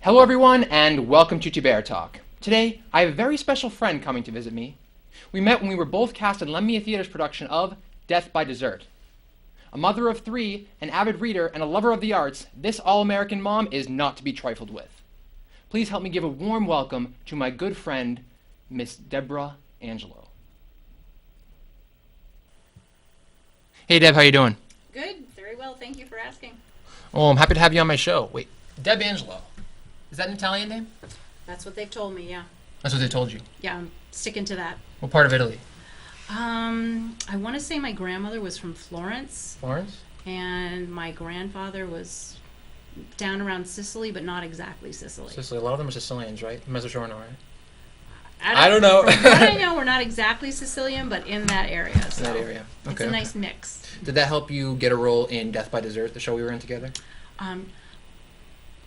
Hello everyone and welcome to TberTalk. Today, I have a very special friend coming to visit me. We met when we were both cast in Lemmy Theater's production of Death by Dessert. A mother of three, an avid reader, and a lover of the arts, this all-American mom is not to be trifled with. Please help me give a warm welcome to my good friend, Miss Deborah Angelo. Hey Deb, how you doing? Good, very well, thank you for asking. Oh, I'm happy to have you on my show. Wait, Deb Angelo. Is that an Italian name? That's what they've told me, yeah. That's what they told you? Yeah, I'm sticking to that. What part of Italy? I want to say my grandmother was from Florence. Florence? And my grandfather was down around Sicily, but not exactly Sicily. Sicily, a lot of them are Sicilians, right? Mezzogiorno, right? I don't know. From what I know, we're not exactly Sicilian, but in that area. So In that area. Okay. It's a nice mix. Did that help you get a role in Death by Dessert, the show we were in together?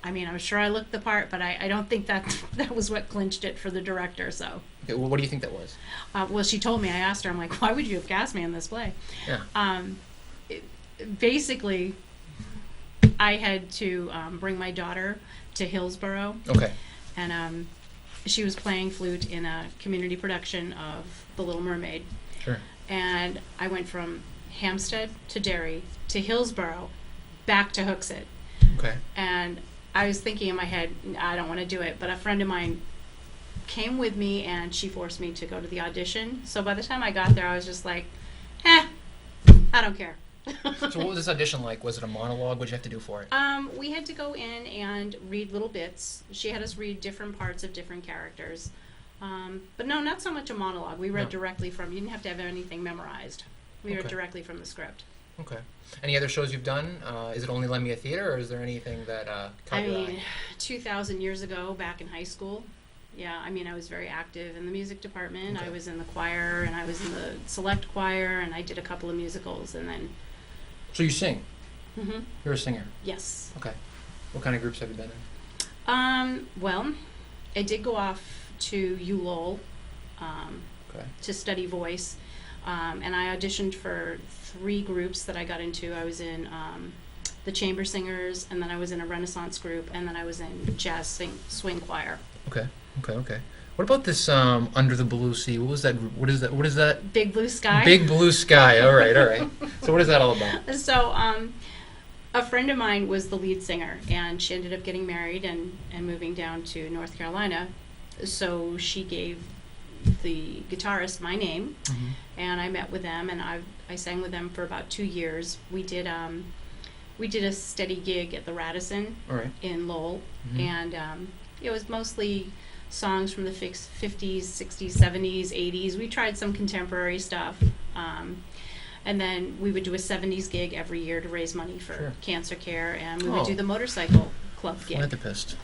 I mean, I'm sure I looked the part, but I don't think that was what clinched it for the director, so. Okay, well, what do you think that was? Well, she told me, I asked her, I'm like, why would you have cast me in this play? Yeah. Basically, I had to bring my daughter to Hillsborough. Okay. And she was playing flute in a community production of The Little Mermaid. Sure. And I went from Hampstead to Derry to Hillsborough back to Hooksett. Okay. And I was thinking in my head, I don't want to do it, but a friend of mine came with me and she forced me to go to the audition. So by the time I got there, I was just like, I don't care. So what was this audition like? Was it a monologue? What did you have to do for it? We had to go in and read little bits. She had us read different parts of different characters. But no, not so much a monologue. We read directly from, you didn't have to have anything memorized. We read directly from the script. Okay. Any other shows you've done? Is it only Lemmy Theater, or is there anything that caught your eye? 2,000 years ago, back in high school, yeah, I was very active in the music department. Okay. I was in the choir, and I was in the select choir, and I did a couple of musicals, and then... So you sing? Mm-hmm. You're a singer? Yes. Okay. What kind of groups have you been in? Well, I did go off to ULOL to study voice, and I auditioned for 3 groups that I got into. I was in the Chamber Singers, and then I was in a Renaissance group, and then I was in jazz swing choir. Okay. What about this Under the Blue Sea? What was that group? What is that? Big Blue Sky. Big Blue Sky. All right. So what is that all about? So a friend of mine was the lead singer, and she ended up getting married and moving down to North Carolina. So she gave the guitarist my name, and I met with them, and I sang with them for about 2 years. We did a steady gig at the Radisson in Lowell, and it was mostly songs from the 50s, 60s, 70s, 80s. We tried some contemporary stuff, and then we would do a 70s gig every year to raise money for cancer care, and we would do the motorcycle club gig. Philanthropist.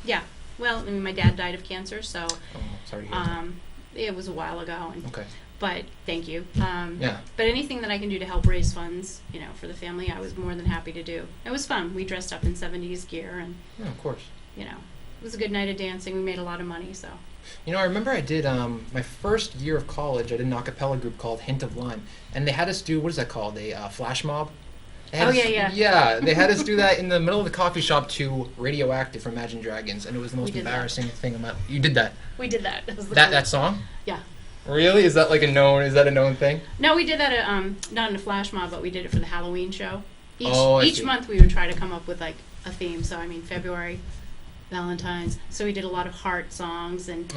Yeah. Well, my dad died of cancer, so sorry to hear that. it was a while ago. And, Okay. But thank you. Yeah. But anything that I can do to help raise funds, for the family, I was more than happy to do. It was fun. We dressed up in 70s gear, and Yeah, of course. it was a good night of dancing. We made a lot of money, so. I remember I did my first year of college. I did an a cappella group called Hint of Lime, and they had us do, what is that called? A flash mob. Yeah, they had us do that in the middle of the coffee shop to Radioactive from Imagine Dragons, and it was the most embarrassing thing about. You did that. We did that. That song? Yeah. Really? Is that a known thing? No, we did that not in a flash mob, but we did it for the Halloween show. Each month we would try to come up with like a theme. So February, Valentine's. So we did a lot of heart songs and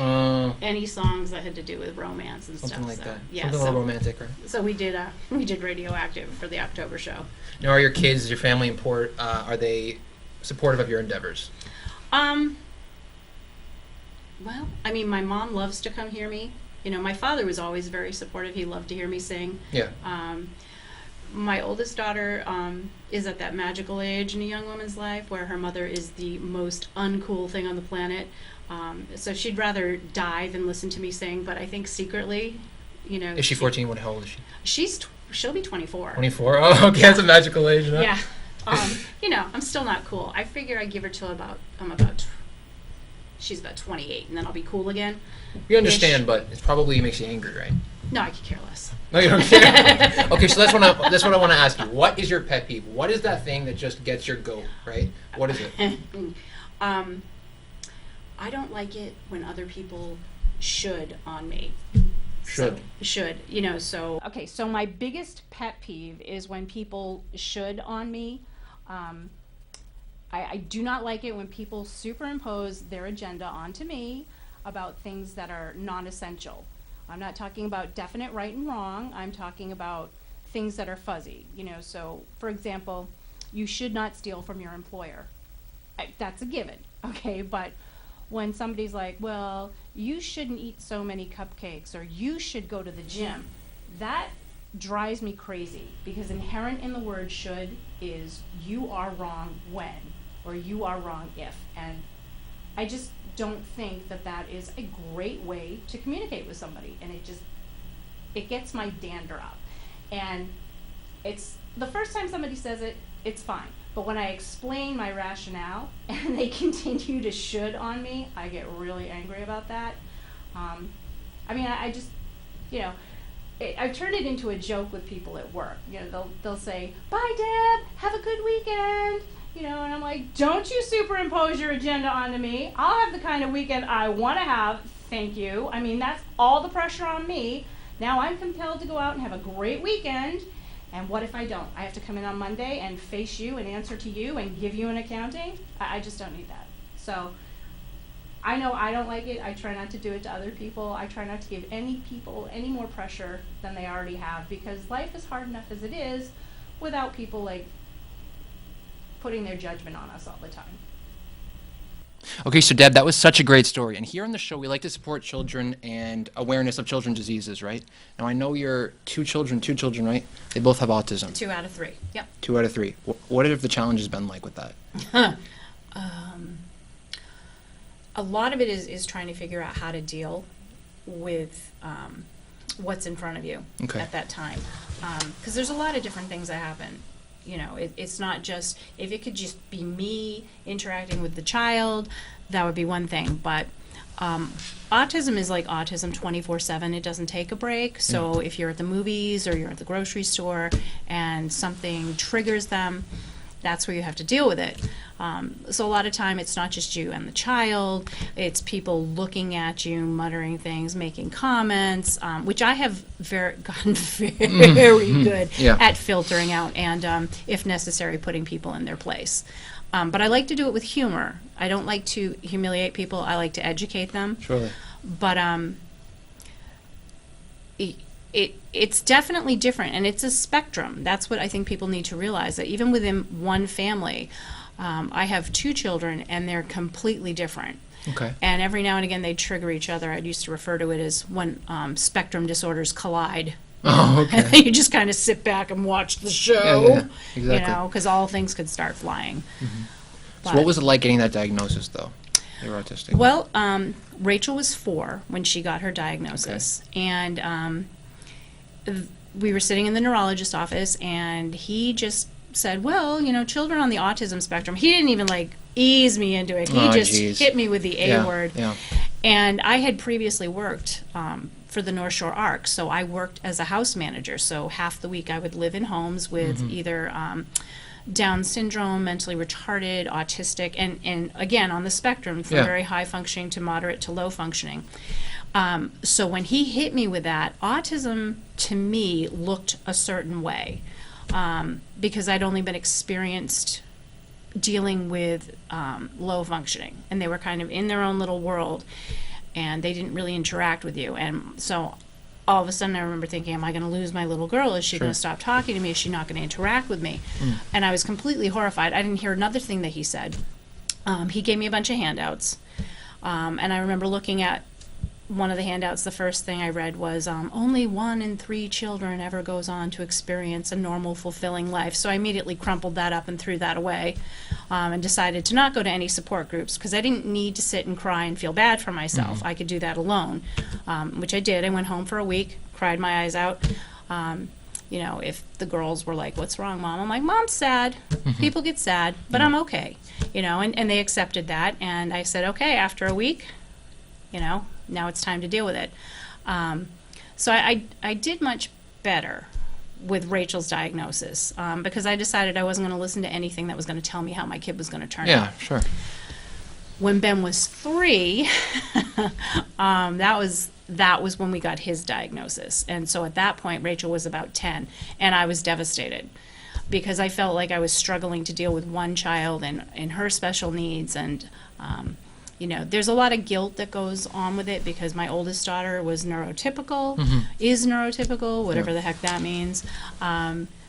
any songs that had to do with romance and something stuff. Like so, that. Yeah, something a little romantic, right? So we did Radioactive for the October show. Now, are your kids, your family, are they supportive of your endeavors? Well, my mom loves to come hear me. My father was always very supportive. He loved to hear me sing. Yeah. My oldest daughter is at that magical age in a young woman's life where her mother is the most uncool thing on the planet. So she'd rather die than listen to me sing. But I think secretly, Is she 14? How old is she? She'll be 24. 24? Oh, okay. That's a magical age, huh? Yeah. I'm still not cool. I figure I give her till she's about 28, and then I'll be cool again. You understand, but it probably makes you angry, right? No, I could care less. No, you don't care? Okay, so that's what I want to ask you. What is your pet peeve? What is that thing that just gets your goat, right? What is it? I don't like it when other people should on me. Should, so. Okay, so my biggest pet peeve is when people should on me. I do not like it when people superimpose their agenda onto me about things that are non-essential. I'm not talking about definite right and wrong. I'm talking about things that are fuzzy. So for example, you should not steal from your employer. That's a given, okay? But when somebody's like, well, you shouldn't eat so many cupcakes, or you should go to the gym, that drives me crazy, because inherent in the word should is you are wrong when, or you are wrong if. And I just don't think that that is a great way to communicate with somebody. And it gets my dander up. And it's the first time somebody says it, it's fine. But when I explain my rationale and they continue to should on me, I get really angry about that. I just, I've turned it into a joke with people at work. They'll say, "Bye, Deb, have a good weekend." And I'm like, don't you superimpose your agenda onto me. I'll have the kind of weekend I want to have, thank you. That's all the pressure on me. Now I'm compelled to go out and have a great weekend. And what if I don't? I have to come in on Monday and face you and answer to you and give you an accounting? I just don't need that. So I know I don't like it. I try not to do it to other people. I try not to give any people any more pressure than they already have, because life is hard enough as it is without people putting their judgment on us all the time. Okay, so Deb, that was such a great story. And here on the show, we like to support children and awareness of children's diseases, right? Now, I know your two children, right? They both have autism. 2 out of 3, yep. 2 out of 3. What have the challenges been like with that? A lot of it is trying to figure out how to deal with what's in front of you at that time. Because there's a lot of different things that happen. It's not just, if it could just be me interacting with the child, that would be one thing. But autism is like autism 24/7. It doesn't take a break. So if you're at the movies or you're at the grocery store and something triggers them, that's where you have to deal with it. So a lot of time it's not just you and the child, it's people looking at you, muttering things, making comments, which I have gotten very good at filtering out and, if necessary, putting people in their place. But I like to do it with humor. I don't like to humiliate people. I like to educate them. Surely. But it's definitely different, and it's a spectrum. That's what I think people need to realize, that even within one family, I have 2 children, and they're completely different. Okay. And every now and again, they trigger each other. I used to refer to it as when spectrum disorders collide. Oh, okay. And then you just kind of sit back and watch the show. Yeah, exactly. Because all things could start flying. Mm-hmm. So what was it like getting that diagnosis, though? They were autistic. Well, Rachel was 4 when she got her diagnosis. Okay. And we were sitting in the neurologist's office, and he just said, well, children on the autism spectrum. He didn't even ease me into it. He just hit me with the A word. Yeah. And I had previously worked for the North Shore Arc, so I worked as a house manager. So half the week I would live in homes with either Down syndrome, mentally retarded, autistic, and again on the spectrum from very high functioning to moderate to low functioning. So when he hit me with that, autism to me looked a certain way, because I'd only been experienced dealing with low functioning, and they were kind of in their own little world, and they didn't really interact with you. And so all of a sudden I remember thinking, am I going to lose my little girl? Is she going to stop talking to me? Is she not going to interact with me? And I was completely horrified. I didn't hear another thing that he said. He gave me a bunch of handouts, and I remember looking at one of the handouts. The first thing I read was, only 1 in 3 children ever goes on to experience a normal, fulfilling life. So I immediately crumpled that up and threw that away, and decided to not go to any support groups, because I didn't need to sit and cry and feel bad for myself. I could do that alone, which I did. I went home for a week, cried my eyes out. If the girls were like, what's wrong, Mom? I'm like, Mom's sad. People get sad, but I'm okay. And they accepted that. And I said, okay, after a week, now it's time to deal with it. So I did much better with Rachel's diagnosis, because I decided I wasn't going to listen to anything that was going to tell me how my kid was going to turn out. Yeah, sure. When Ben was 3, that was when we got his diagnosis. And so at that point, Rachel was about 10, and I was devastated because I felt like I was struggling to deal with one child and her special needs. And, there's a lot of guilt that goes on with it because my oldest daughter was neurotypical, is neurotypical, whatever the heck that means.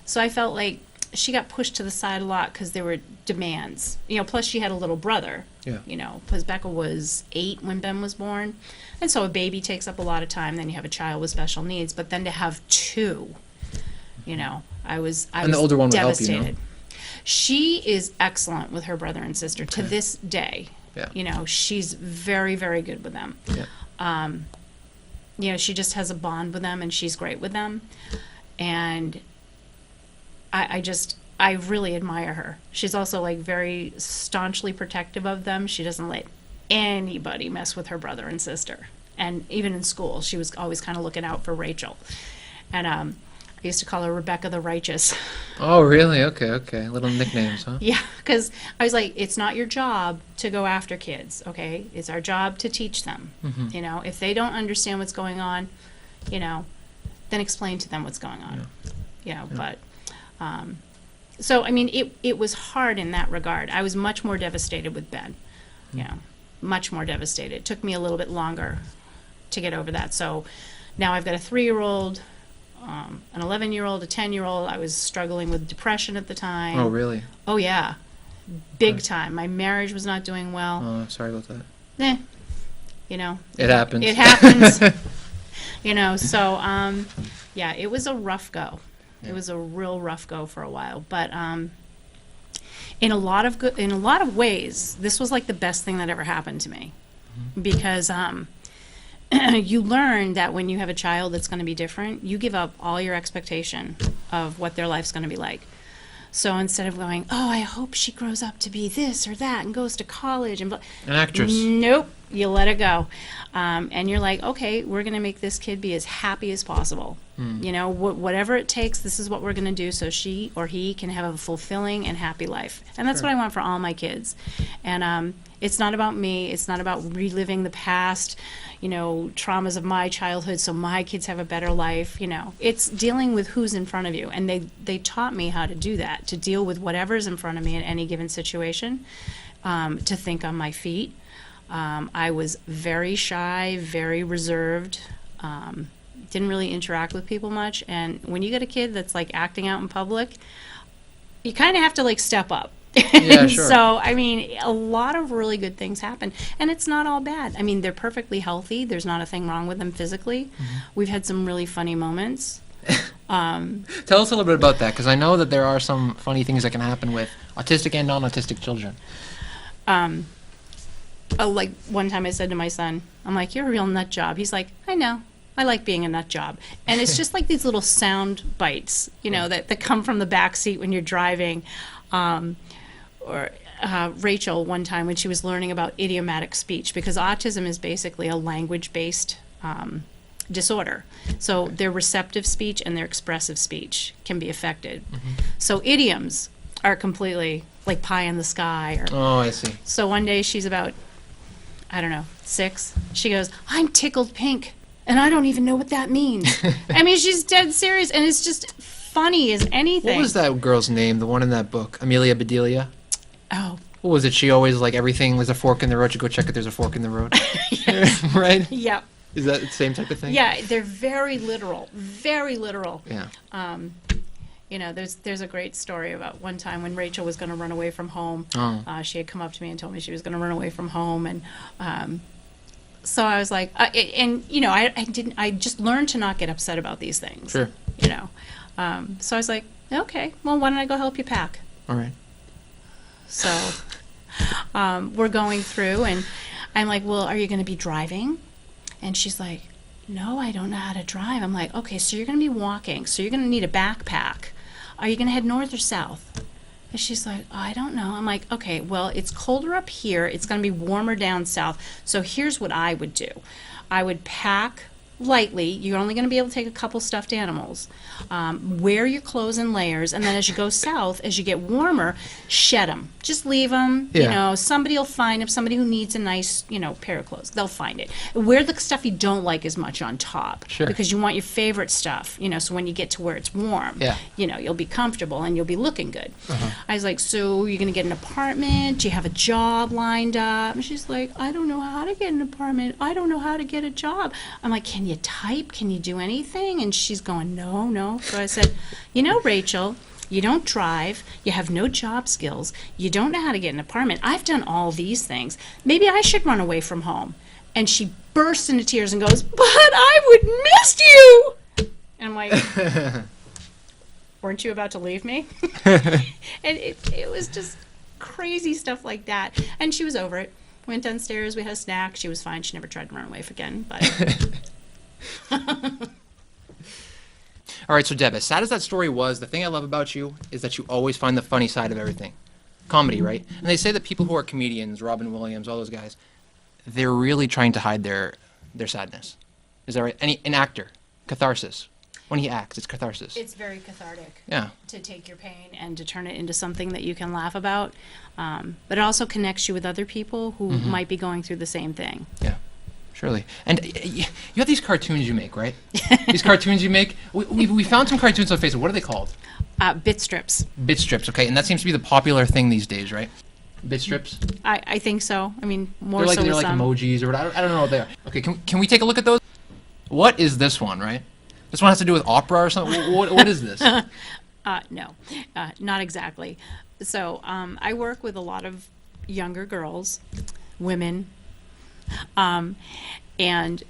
So I felt like she got pushed to the side a lot because there were demands. Plus she had a little brother. Yeah. Because Becca was 8 when Ben was born. And so a baby takes up a lot of time. Then you have a child with special needs. But then to have 2, I was and the older one would help devastated. She is excellent with her brother and sister to this day. Yeah. She's very, very good with them. Yeah. She just has a bond with them, and she's great with them. And I really admire her. She's also like very staunchly protective of them. She doesn't let anybody mess with her brother and sister. And even in school, she was always kind of looking out for Rachel. And I used to call her Rebecca the Righteous. Oh, really? Okay. Little nicknames, huh? Yeah, because I was like, it's not your job to go after kids, okay? It's our job to teach them. If they don't understand what's going on, then explain to them what's going on. But so I mean, it was hard in that regard. I was much more devastated with Ben. Much more devastated. It took me a little bit longer to get over that. So now I've got a 3-year-old, an 11-year-old, a 10-year-old. I was struggling with depression at the time. Oh, really? Oh, yeah. Big time. My marriage was not doing well. Oh, sorry about that. It happens. It happens. So, yeah, it was a rough go. Yeah. It was a real rough go for a while. But in a lot of ways, this was like the best thing that ever happened to me. Because you learn that when you have a child that's going to be different, you give up all your expectation of what their life's going to be like. So instead of going, oh, I hope she grows up to be this or that and goes to college and an actress. Nope, you let it go. And you're like, okay, we're going to make this kid be as happy as possible. Whatever it takes, this is what we're going to do so she or he can have a fulfilling and happy life. And that's what I want for all my kids. And it's not about me. It's not about reliving the past, traumas of my childhood so my kids have a better life. It's dealing with who's in front of you. And they taught me how to do that, to deal with whatever's in front of me in any given situation, to think on my feet. I was very shy, very reserved, didn't really interact with people much. And when you get a kid that's like acting out in public, you kind of have to like step up. Yeah, sure. So, I mean, a lot of really good things happen. And it's not all bad. I mean, they're perfectly healthy. There's not a thing wrong with them physically. We've had some really funny moments. Tell us a little bit about that, because I know that there are some funny things that can happen with autistic and non-autistic children. Like one time I said to my son, I'm like, you're a real nut job. He's like, I know. I like being a nut job. And it's just like these little sound bites, that come from the back seat when you're driving. Or Rachel, one time when she was learning about idiomatic speech, because autism is basically a language-based disorder. So their receptive speech and their expressive speech can be affected. So idioms are completely like pie in the sky. Oh, I see. So one day she's about, 6. She goes, I'm tickled pink, and I don't even know what that means. I mean, she's dead serious, and it's just funny as anything. What was that girl's name, the one in that book? Amelia Bedelia? Oh. What was it? She always, like, everything was a fork in the road. You go check it, there's a fork in the road. Right? Yeah. Is that the same type of thing? Yeah, they're very literal. Very literal. Yeah. There's a great story about one time when Rachel was going to run away from home. She had come up to me and told me she was going to run away from home, and so I was like, I just learned to not get upset about these things. Sure. So I was like, okay, well, why don't I go help you pack? All right. So we're going through, and I'm like, well, are you going to be driving? And she's like, no, I don't know how to drive. I'm like, okay, so you're going to be walking, so you're going to need a backpack. Are you going to head north or south? And she's like, oh, I don't know. I'm like, okay, well, it's colder up here. It's going to be warmer down south. So here's what I would do. I would pack lightly. You're only going to be able to take a couple stuffed animals. Wear your clothes in layers, and then as you go south, as you get warmer, shed them. Just leave them. You Yeah. know, somebody will find them. Somebody who needs a nice, pair of clothes, they'll find it. Wear the stuff you don't like as much on top, Sure. because you want your favorite stuff. So when you get to where it's warm, Yeah. you'll be comfortable and you'll be looking good. I was like, so you're going to get an apartment? Do you have a job lined up? And she's like, I don't know how to get an apartment. I don't know how to get a job. I'm like, can you type? Can you do anything? And she's going, no. So I said, Rachel, you don't drive, you have no job skills, you don't know how to get an apartment. I've done all these things. Maybe I should run away from home. And she bursts into tears and goes, but I would miss you. And I'm like, weren't you about to leave me? And it was just crazy stuff like that. And she was over it. Went downstairs, we had a snack. She was fine. She never tried to run away again. But All right, so Deb, as sad as that story was, the thing I love about you is that you always find the funny side of everything. Comedy, right? And they say that people who are comedians, Robin Williams, all those guys, they're really trying to hide their sadness. Is that right? An actor, catharsis. When he acts, it's catharsis. it's very cathartic. Yeah. To take your pain and to turn it into something that you can laugh about. But it also connects you with other people who might be going through the same thing. Yeah. Surely. And you have these cartoons you make, right? These cartoons you make. We found some cartoons on Facebook. What are they called? Bit strips. Bit strips, okay. And that seems to be the popular thing these days, right? Bit strips? I think so. I mean, more They're like, so they're with like some. emojis or whatever. I don't know what they are. Okay, can we take a look at those? What is this one, right? This one has to do with opera or something? What is this? No, not exactly. So I work with a lot of younger girls, women, and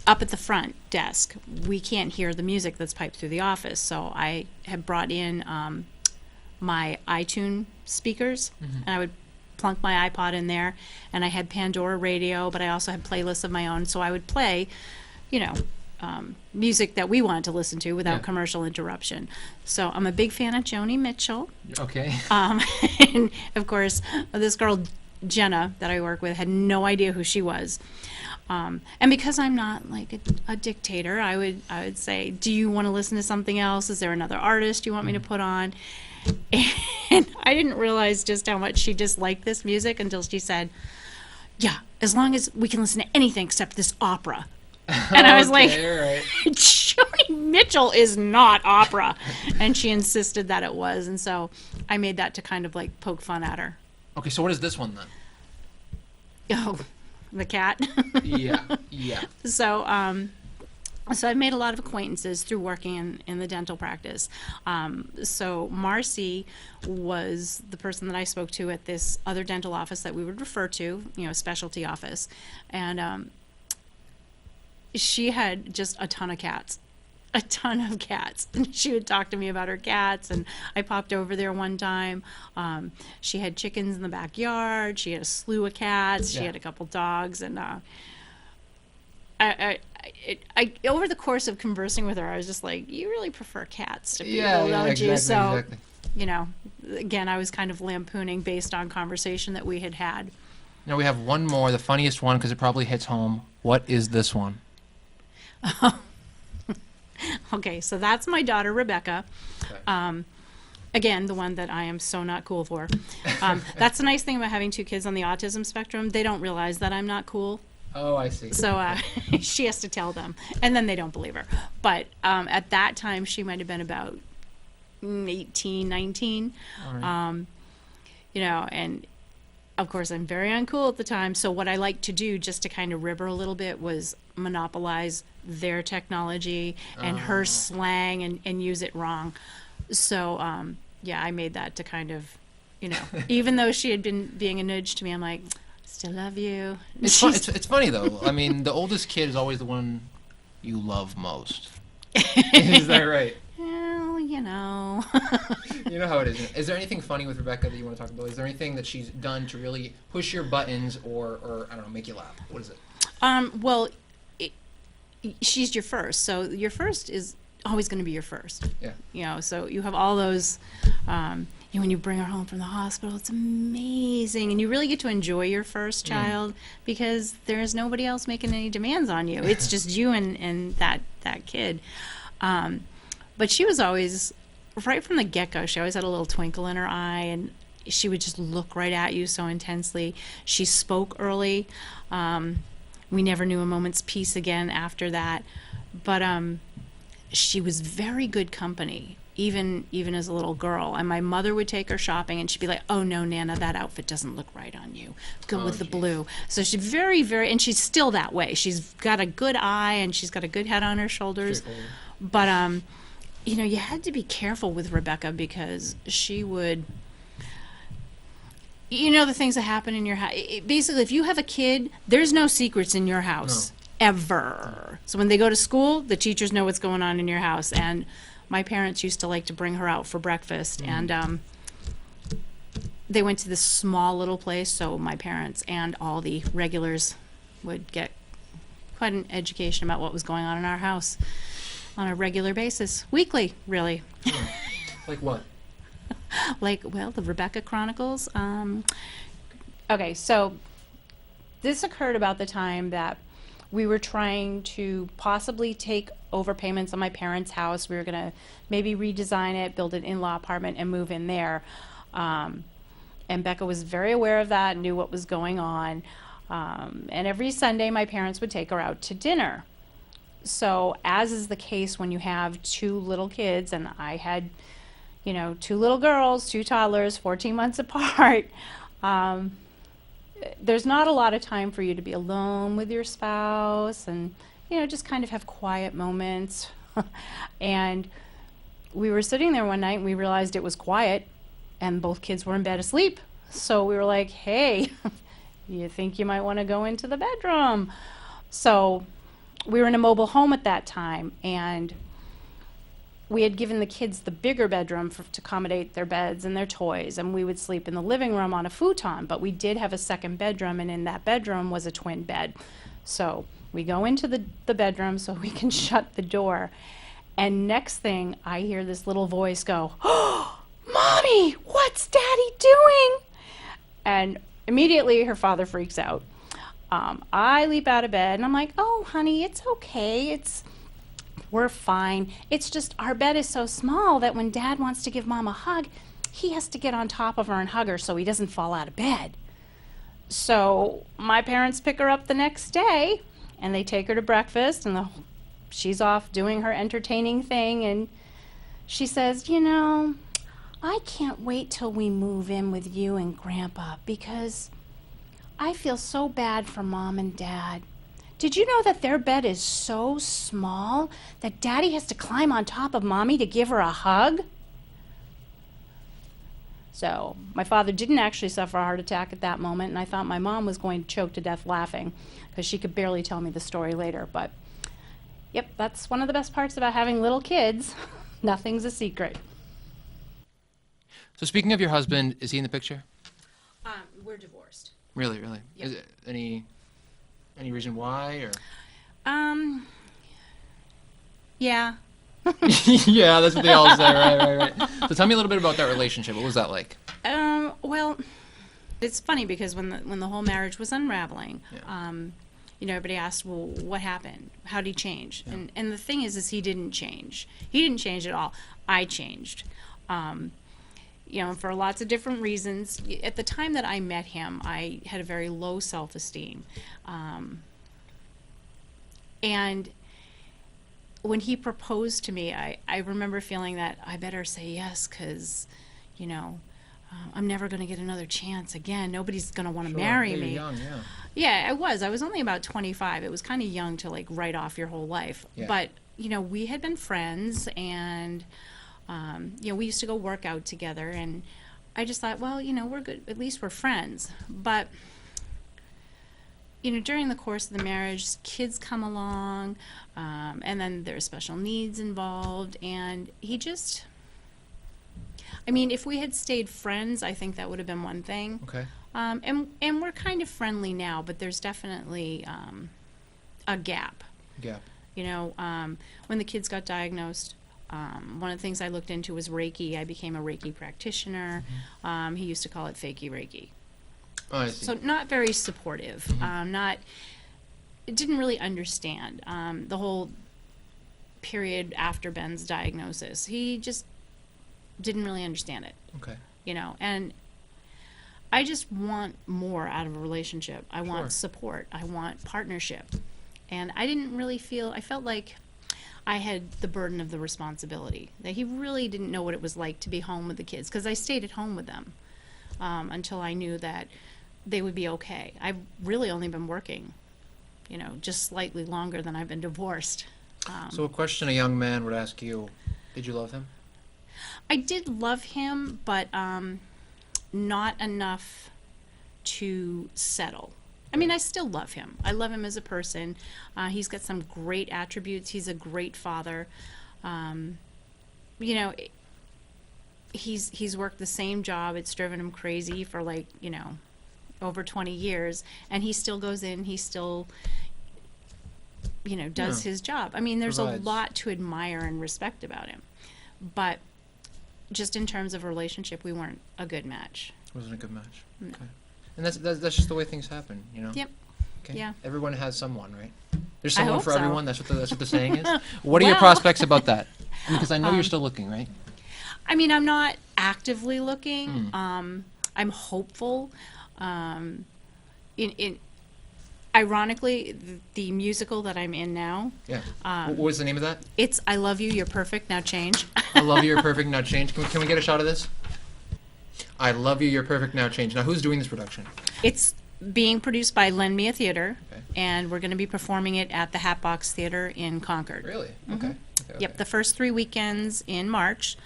up at the front desk, we can't hear the music that's piped through the office. So I have brought in my iTunes speakers, and I would plunk my iPod in there, and I had Pandora radio, but I also had playlists of my own. So I would play, music that we wanted to listen to without commercial interruption. So I'm a big fan of Joni Mitchell. Okay. And of course, this girl Jenna that I work with had no idea who she was. And because I'm not like a dictator, I would say, do you want to listen to something else? Is there another artist you want me to put on? And I didn't realize just how much she disliked this music until she said, yeah, as long as we can listen to anything except this opera. And I was like, right. Joni Mitchell is not opera. And she insisted that it was. And so I made that to kind of like poke fun at her. Okay, so what is this one then? Oh, the cat. Yeah. So I've made a lot of acquaintances through working in the dental practice. So Marcy was the person that I spoke to at this other dental office that we would refer to, specialty office. And she had just a ton of cats. And she would talk to me about her cats, and I popped over there one time. She had chickens in the backyard. She had a slew of cats. She had a couple dogs, and I over the course of conversing with her, I was just like, you really prefer cats to people, don't you? So, again, I was kind of lampooning based on conversation that we had. Now we have one more, the funniest one, because it probably hits home. What is this one? Okay, so that's my daughter, Rebecca. Okay. Again, the one that I am so not cool for. That's the nice thing about having two kids on the autism spectrum. They don't realize that I'm not cool. Oh, I see. So she has to tell them, and then they don't believe her. But at that time, she might have been about 18, 19. All right. And of course, I'm very uncool at the time. So what I liked to do, just to kind of rib her a little bit, was monopolize their technology and her slang and use it wrong. So, I made that to kind of, even though she had been being a nudge to me, I'm like, still love you. It's funny, though. I mean, the oldest kid is always the one you love most. Is that right? Well, You know how it is. Is there anything funny with Rebecca that you want to talk about? Is there anything that she's done to really push your buttons or I don't know, make you laugh? What is it? Well, she's your first, so your first is always going to be your first. Yeah. So you have all those when you bring her home from the hospital, it's amazing. And you really get to enjoy your first child because there's nobody else making any demands on you. It's just you and that kid. But she was always, right from the get-go, she always had a little twinkle in her eye, and she would just look right at you so intensely. She spoke early. We never knew a moment's peace again after that. But she was very good company, even as a little girl. And my mother would take her shopping, and she'd be like, "Oh no, Nana, that outfit doesn't look right on you. Go with the blue." So she's very, very, and she's still that way. She's got a good eye, and she's got a good head on her shoulders. But you had to be careful with Rebecca because she would. The things that happen in your house. Basically, if you have a kid, there's no secrets in your house. No. Ever. So when they go to school, the teachers know what's going on in your house. And my parents used to like to bring her out for breakfast. And they went to this small little place, so my parents and all the regulars would get quite an education about what was going on in our house on a regular basis. Weekly, really. Like what? The Rebecca Chronicles. Okay, so this occurred about the time that we were trying to possibly take over payments on my parents' house. We were going to maybe redesign it, build an in-law apartment, and move in there. And Becca was very aware of that, knew what was going on. And every Sunday, my parents would take her out to dinner. So as is the case when you have two little kids, and I had two little girls, two toddlers, 14 months apart, there's not a lot of time for you to be alone with your spouse and, just kind of have quiet moments. And we were sitting there one night and we realized it was quiet and both kids were in bed asleep. So we were like, "Hey, you think you might want to go into the bedroom?" So we were in a mobile home at that time, and we had given the kids the bigger bedroom to accommodate their beds and their toys, and we would sleep in the living room on a futon, but we did have a second bedroom, and in that bedroom was a twin bed. So we go into the bedroom so we can shut the door, and next thing I hear this little voice go, "Oh, Mommy, what's Daddy doing?" And immediately her father freaks out. I leap out of bed, and I'm like, "Oh, honey, it's okay. We're fine. It's just our bed is so small that when Dad wants to give Mom a hug, he has to get on top of her and hug her so he doesn't fall out of bed." So my parents pick her up the next day, and they take her to breakfast, and she's off doing her entertaining thing, and she says, "I can't wait till we move in with you and Grandpa because I feel so bad for Mom and Dad. Did you know that their bed is so small that Daddy has to climb on top of Mommy to give her a hug?" So my father didn't actually suffer a heart attack at that moment, and I thought my mom was going to choke to death laughing because she could barely tell me the story later. But yep, that's one of the best parts about having little kids. Nothing's a secret. So speaking of your husband, is he in the picture? We're divorced. Really? Yep. Is it any reason why, or? Yeah. Yeah, that's what they all say, right. So tell me a little bit about that relationship. What was that like? Well, it's funny because when the whole marriage was unraveling, everybody asked, "Well, what happened? How did he change?" Yeah. And the thing is he didn't change. He didn't change at all. I changed. For lots of different reasons. At the time that I met him, I had a very low self-esteem. And when he proposed to me, I remember feeling that I better say yes because, I'm never going to get another chance again. Nobody's going to want to marry me. Young, yeah. Yeah, I was only about 25. It was kind of young to write off your whole life. Yeah. But, we had been friends and... we used to go work out together, and I just thought, well, we're good. At least we're friends. But, during the course of the marriage, kids come along, and then there's special needs involved, and he just, if we had stayed friends, I think that would have been one thing. Okay. And we're kind of friendly now, but there's definitely a gap. Gap. When the kids got diagnosed, One of the things I looked into was Reiki. I became a Reiki practitioner. He used to call it fakey Reiki. Oh, I see. So not very supportive. Didn't really understand the whole period after Ben's diagnosis. He just didn't really understand it. Okay. You know, and I just want more out of a relationship. I want support. I want partnership. And I didn't really feel, I felt like I had the burden of the responsibility. That he really didn't know what it was like to be home with the kids, because I stayed at home with them until I knew that they would be okay. I've really only been working, you know, just slightly longer than I've been divorced. So a question a young man would ask you, did you love him? I did love him, but not enough to settle. I mean, I still love him. I love him as a person. He's got some great attributes. He's a great father. You know, he's worked the same job. It's driven him crazy for, like, you know, over 20 years, and he still goes in. He still, you know, does his job. I mean, there's Provides. a lot to admire and respect about him, but just in terms of relationship, we weren't a good match. Wasn't a good match. No. Okay. And that's just the way things happen, you know? Yep. Okay. Yeah. Everyone has someone, right? There's I someone hope for so. everyone. That's what the saying is. What are your Well. prospects about that? Because I know you're still looking, right? I mean, I'm not actively looking. I'm hopeful. Ironically, the musical that I'm in now, Yeah. What was the name of that? it's I Love You, You're Perfect, Now Change. I love you, you're perfect, now change. Can we get a shot of this? I love you, you're perfect, now change. Now, who's doing this production? It's being produced by Lend Me a Theater, Okay. and we're going to be performing it at the Hatbox Theater in Concord. Really? Okay. Yep, the first 3 weekends in March.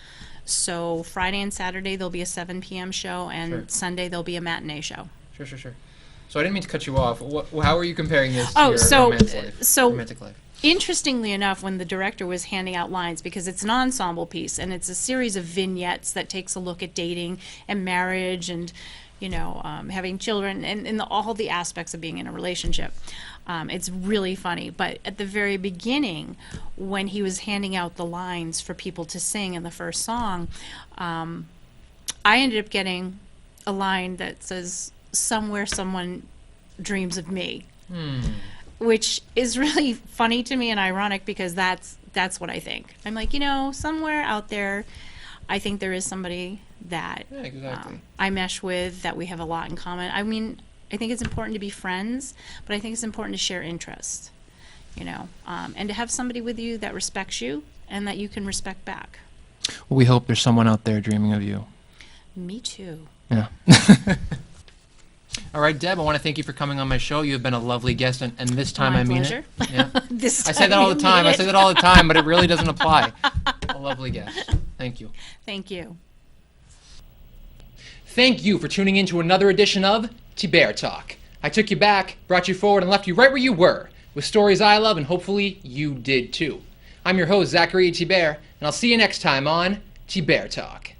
So Friday and Saturday there'll be a 7 p.m. show, and Sure. Sunday there'll be a matinee show. Sure. So I didn't mean to cut you off. How are you comparing this to Oh, your so- romantic life? Interestingly enough, when the director was handing out lines, because it's an ensemble piece and it's a series of vignettes that takes a look at dating and marriage and, you know, having children and all the aspects of being in a relationship. It's really funny. But at the very beginning, when he was handing out the lines for people to sing in the first song, I ended up getting a line that says, "Somewhere someone dreams of me." Which is really funny to me and ironic, because that's what I think. I'm like, you know, somewhere out there, I think there is somebody that Yeah, exactly. I mesh with, that we have a lot in common. I mean, I think it's important to be friends, but I think it's important to share interests, you know, and to have somebody with you that respects you and that you can respect back. Well, we hope there's someone out there dreaming of you. Me too. Yeah. All right, Deb, I want to thank you for coming on my show. You have been a lovely guest, and this time My I mean pleasure. it. Yeah. This I say that time all you the time. mean I it. say that all the time, but it really doesn't apply. A lovely guest. Thank you. Thank you. Thank you for tuning in to another edition of TberTalk. I took you back, brought you forward, and left you right where you were, with stories I love, and hopefully you did too. I'm your host, Zakaria Tber, and I'll see you next time on TberTalk.